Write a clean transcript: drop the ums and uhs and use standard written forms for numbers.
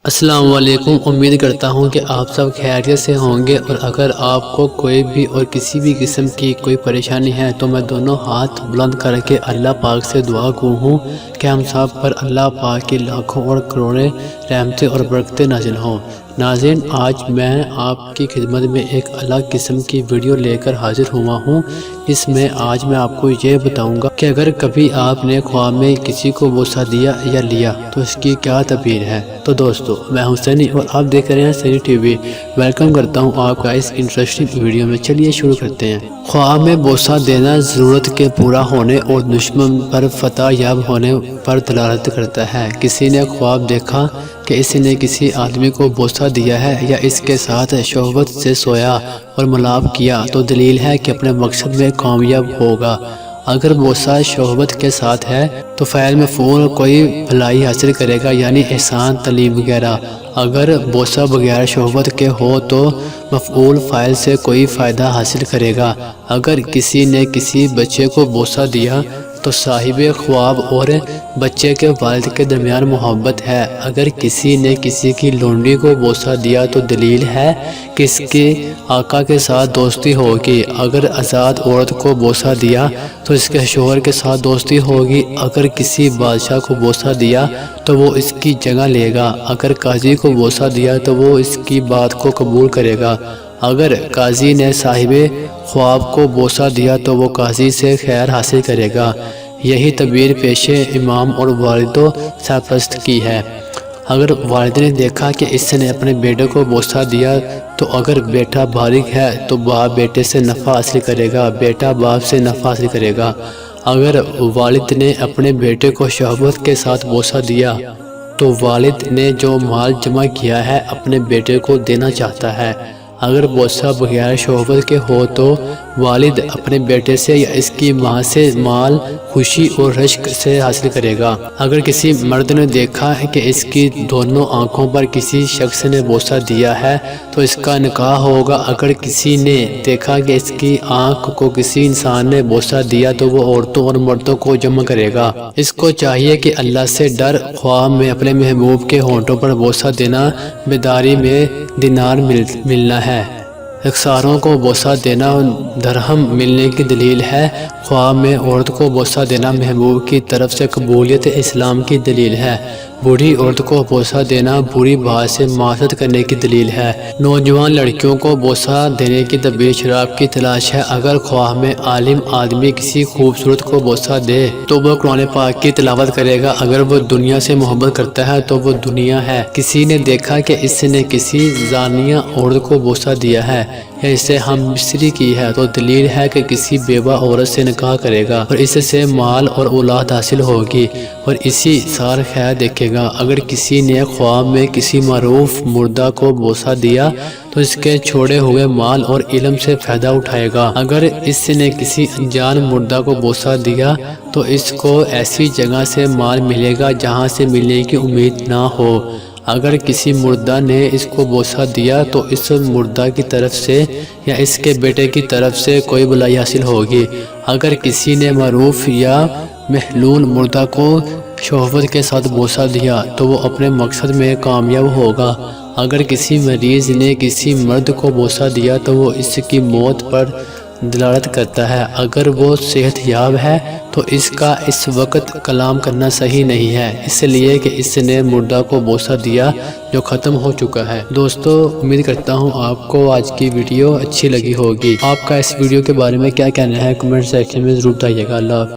السلام علیکم۔ امید کرتا ہوں کہ آپ سب خیریت سے ہوں گے، اور اگر آپ کو کوئی بھی اور کسی بھی قسم کی کوئی پریشانی ہے تو میں دونوں ہاتھ بلند کر کے اللہ پاک سے دعا کروں ہوں کہ ہم سب پر اللہ پاک کی لاکھوں اور کروڑیں رحمتیں اور برکتیں نازل ہوں۔ ناظرین، آج میں آپ کی خدمت میں ایک الگ قسم کی ویڈیو لے کر حاضر ہوا ہوں۔ اس میں آج میں آپ کو یہ بتاؤں گا کہ اگر کبھی آپ نے خواب میں کسی کو بوسہ دیا یا لیا تو اس کی کیا تعبیر ہے۔ تو دوستو، میں ہوں سنی اور آپ دیکھ رہے ہیں سنی ٹی وی۔ ویلکم کرتا ہوں آپ کا اس انٹرسٹنگ ویڈیو میں۔ چلیے شروع کرتے ہیں۔ خواب میں بوسہ دینا ضرورت کے پورا ہونے اور دشمن پر فتح یاب ہونے پر دلالت کرتا ہے۔ کسی نے خواب دیکھا کہ اس نے کسی آدمی کو بوسہ دیا ہے یا اس کے ساتھ شہوت سے سویا اور ملاپ کیا تو دلیل ہے کہ اپنے مقصد میں کامیاب ہوگا۔ اگر بوسہ شہوت کے ساتھ ہے تو فعل مفعول کوئی بھلائی حاصل کرے گا، یعنی احسان، تعلیم وغیرہ۔ اگر بوسہ بغیر شہوت کے ہو تو مفعول فاعل سے کوئی فائدہ حاصل کرے گا۔ اگر کسی نے کسی بچے کو بوسہ دیا تو صاحب خواب اور بچے کے والد کے درمیان محبت ہے۔ اگر کسی نے کسی کی لونڈی کو بوسہ دیا تو دلیل ہے کہ اس کے آقا کے ساتھ دوستی ہوگی۔ اگر آزاد عورت کو بوسہ دیا تو اس کے شوہر کے ساتھ دوستی ہوگی۔ اگر کسی بادشاہ کو بوسہ دیا تو وہ اس کی جگہ لے گا۔ اگر قاضی کو بوسہ دیا تو وہ اس کی بات کو قبول کرے گا۔ اگر قاضی نے صاحب خواب کو بوسہ دیا تو وہ قاضی سے خیر حاصل کرے گا۔ یہی تعبیر پیش امام اور والد و سرپرست کی ہے۔ اگر والد نے دیکھا کہ اس نے اپنے بیٹے کو بوسہ دیا تو اگر بیٹا بالغ ہے تو باپ بیٹے سے نفع حاصل کرے گا، بیٹا باپ سے نفع حاصل کرے گا۔ اگر والد نے اپنے بیٹے کو شہوت کے ساتھ بوسہ دیا تو والد نے جو مال جمع کیا ہے اپنے بیٹے کو دینا چاہتا ہے۔ اگر بوسہ بغیر شہوت کے ہو تو والد اپنے بیٹے سے یا اس کی ماں سے مال خوشی اور رشک سے حاصل کرے گا۔ اگر کسی مرد نے دیکھا ہے کہ اس کی دونوں آنکھوں پر کسی شخص نے بوسہ دیا ہے تو اس کا نکاح ہوگا۔ اگر کسی نے دیکھا کہ اس کی آنکھ کو کسی انسان نے بوسہ دیا تو وہ عورتوں اور مردوں کو جمع کرے گا۔ اس کو چاہیے کہ اللہ سے ڈر خواب میں اپنے محبوب کے ہونٹوں پر بوسہ دینا بیداری میں دینار ملنا ہے۔ اکثاروں کو بوسہ دینا درہم ملنے کی دلیل ہے۔ خواب میں عورت کو بوسہ دینا محبوب کی طرف سے قبولیت اسلام کی دلیل ہے۔ بوڑھی عورت کو بوسہ دینا بری بات سے معذرت کرنے کی دلیل ہے۔ نوجوان لڑکیوں کو بوسہ دینے کی تعبیر شراب کی تلاش ہے۔ اگر خواب میں عالم آدمی کسی خوبصورت کو بوسہ دے تو وہ قرآن پاک کی تلاوت کرے گا۔ اگر وہ دنیا سے محبت کرتا ہے تو وہ دنیا ہے۔ کسی نے دیکھا کہ اس نے کسی زانیہ عورت کو بوسہ دیا ہے یا اسے ہم بستری کی ہے تو دلیل ہے کہ کسی بیوہ عورت سے نکاح کرے گا اور اس سے مال اور اولاد حاصل ہوگی اور اسی سال خیر دیکھے گا۔ اگر کسی نے خواب میں کسی معروف مردہ کو بوسہ دیا تو اس کے چھوڑے ہوئے مال اور علم سے فائدہ اٹھائے گا۔ اگر اس نے کسی انجان مردہ کو بوسہ دیا تو اس کو ایسی جگہ سے مال ملے گا جہاں سے ملنے کی امید نہ ہو۔ اگر کسی مردہ نے اس کو بوسہ دیا تو اس مردہ کی طرف سے یا اس کے بیٹے کی طرف سے کوئی بھلائی حاصل ہوگی۔ اگر کسی نے معروف یا محلول مردہ کو شہوت کے ساتھ بوسہ دیا تو وہ اپنے مقصد میں کامیاب ہوگا۔ اگر کسی مریض نے کسی مرد کو بوسہ دیا تو وہ اس کی موت پر دلالت کرتا ہے۔ اگر وہ صحت یاب ہے تو اس کا اس وقت کلام کرنا صحیح نہیں ہے، اس لیے کہ اس نے مردہ کو بوسہ دیا جو ختم ہو چکا ہے۔ دوستو، امید کرتا ہوں آپ کو آج کی ویڈیو اچھی لگی ہوگی۔ آپ کا اس ویڈیو کے بارے میں کیا کہنا ہے کمنٹ سیکشن میں ضرور بتائیے گا۔ اللہ حافظ۔